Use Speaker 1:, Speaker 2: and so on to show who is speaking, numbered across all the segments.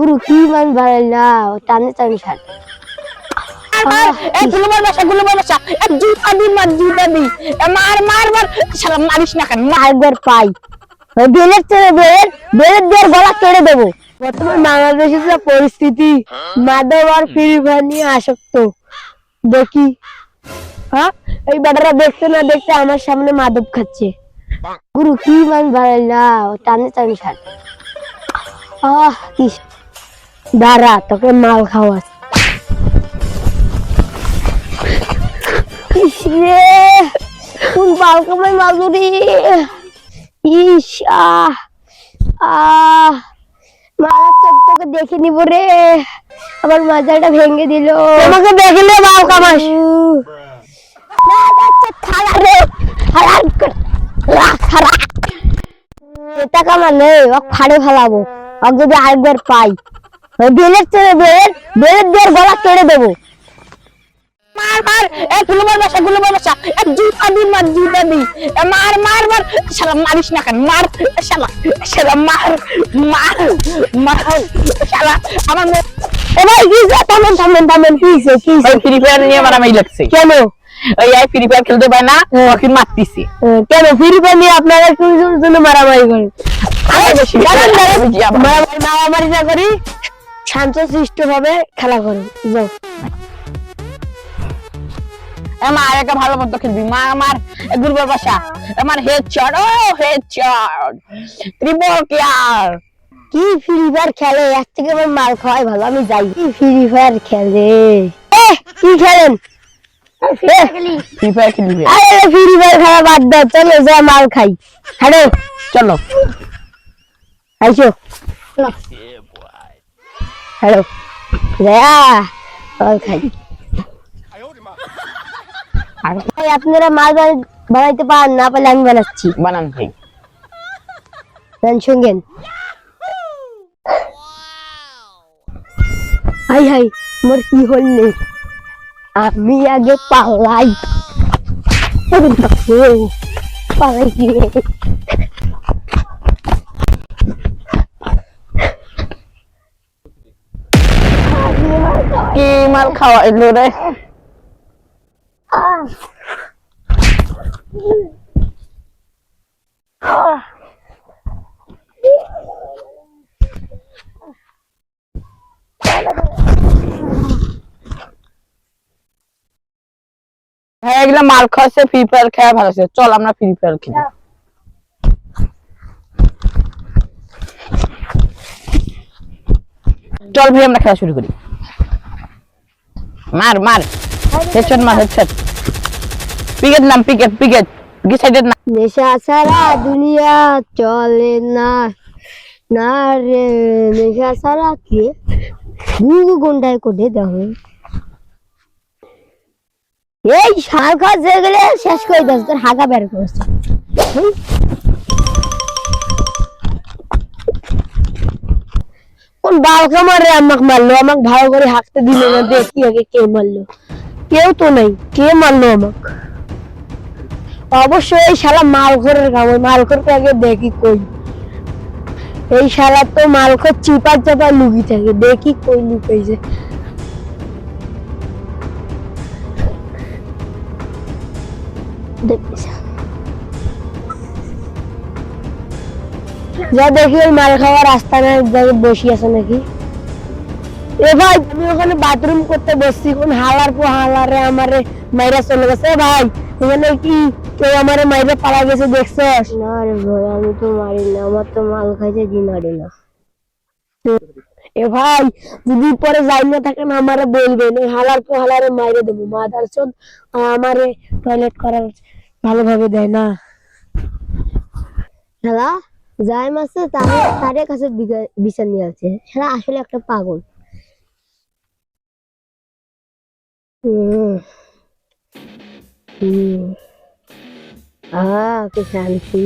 Speaker 1: গুরু কি মান বাড়াই না টানে টানে ছাড়
Speaker 2: মারিস না কেন?
Speaker 1: একবার পাই বেলের ছেড়ে বেলের দিয়ে গলা কেটে দেবো। বর্তমান বাংলাদেশের যে পরিস্থিতি, মাদক আর ফ্রি ফায়ার নিয়ে আসক্ত দেখি। হ্যাঁ, এই বেটারা দেখতে না দেখতে আমার সামনে মাদক খাচ্ছে। গুরু কি মান বাড়াই না টানে টানে ছাড় কি দাঁড়া তোকে মাল খাওয়া কোন বাল কামাই মাধুরী ইস তোকে দেখে নিব রে, আমার মাজাটা ভেঙে দিল। তোমাকে দেখলে বাল কামাস টাকা মানে ফাড়ে ফেলাবো যদি আরেকবার পাই। বেলের ছেড়ে বেলের দিয়ে গলা কেটে দেবো।
Speaker 2: মার মার জুতা দি মার মার মার শালা মারিস না কেন? মার শালা মার মার মার শালা আমার
Speaker 1: ভাই কি থামেন কি
Speaker 2: ফ্রি ফায়ার নিয়ে মারামারি লাগছে
Speaker 1: কেন?
Speaker 2: ওই ফ্রি ফায়ার খেলতে পারে না, ওকে মারতিছি।
Speaker 1: কেন ফ্রি ফায়ার নিয়ে আপনারা জন্য মারামারি করেন? মারামারি না করি, শান্ত সৃষ্ট ভাবে খেলা করেন। যাও
Speaker 2: আমার একটা ভালো মতো খেলবি। মার গুরুবার বাসা আমার হেডশট ত্রিপল কিলার।
Speaker 1: কি ফ্রি ফায়ার খেলে? এর থেকে আমার মাল খাওয়াই ভালো। আমি যাই। কি ফ্রি ফায়ার খেলে? কি খেলেন?
Speaker 2: ফ্রি ফায়ার খেলবি?
Speaker 1: আরে ফ্রি ফায়ার খেলা বাদ দাও, চলো যা মাল খাই। হ্যালো
Speaker 2: চলো
Speaker 1: আইসো। হ্যালো মাল খাই। আপনারা মাল বানাইতে পারেন না, পারলে আমি বানাচ্ছি।
Speaker 2: বানান ভাই,
Speaker 1: শুনবেন। হাই হাই মোর কি হলে, আমি আগে পালাই পালাই কি
Speaker 2: মাল খাওয়া এলো রে। হ্যাঁ এগুলা মাল খাওয়াছে, ফ্রি ফায়ার খেলা ভালো আছে। চল আমরা ফ্রি ফায়ার খেলি। চল ভাই আমরা খেলা শুরু করি। মার হেডশট মার হেডশট। পিকেট নাম পিকেট সাইডের না।
Speaker 1: নেশা ছাড়া দুনিয়া চলে না, না রে নেশা ছাড়া কি ঘন্টায় কোটে দেখো। এই শাল খাওয়া যে গেলে শেষ করে দিস, তোর হাগা বের করেছে। কোন বালকা মারে আমাকে মারলো? আমাকে ভালো করে হাঁকতে দিল না। দেখি আগে কে মারলো। কেউ তো নাই, কে মারলো আমাকে? অবশ্যই এই শালা মালখোরের কাম। মালখোরকে আগে দেখি কই। এই শালা তো মালখোর চিপার চাপা লুকি থাকে, দেখি কই লুকাইছে। যা দেখি ওই মাল খাওয়ার রাস্তা না বসি আছে নাকি। এ ভাই আমি ওখানে বাথরুম করতে বসছি, কোন হালার পো হালারে আমারে মাইরা চলে গেছে। ভাই ওখানে কি কেউ আমারে মাইরে পালা গেছে দেখছস? না রে ভাই আমি তো মারি না, আমার তো মাল খাইছে জিনারি না। এ ভাই যদি পরে যাই না থাকেন আমারে বলবেন, এই হালার পো হালারে মাইরে দেবো। মাদার চোদ আমারে টয়লেট করার ভালোভাবে দেয় না। শালা যাই মাসে তারে কাছে বিচার নিয়ে আছে। শালা আসলে একটা পাগল। কি শান্তি।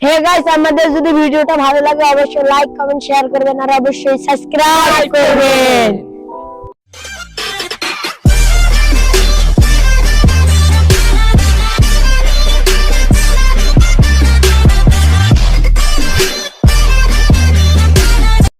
Speaker 1: হে গাইস, আমাদের যদি ভিডিওটা ভালো লাগে অবশ্যই লাইক কমেন্ট শেয়ার করবেন আর অবশ্যই সাবস্ক্রাইব করবেন।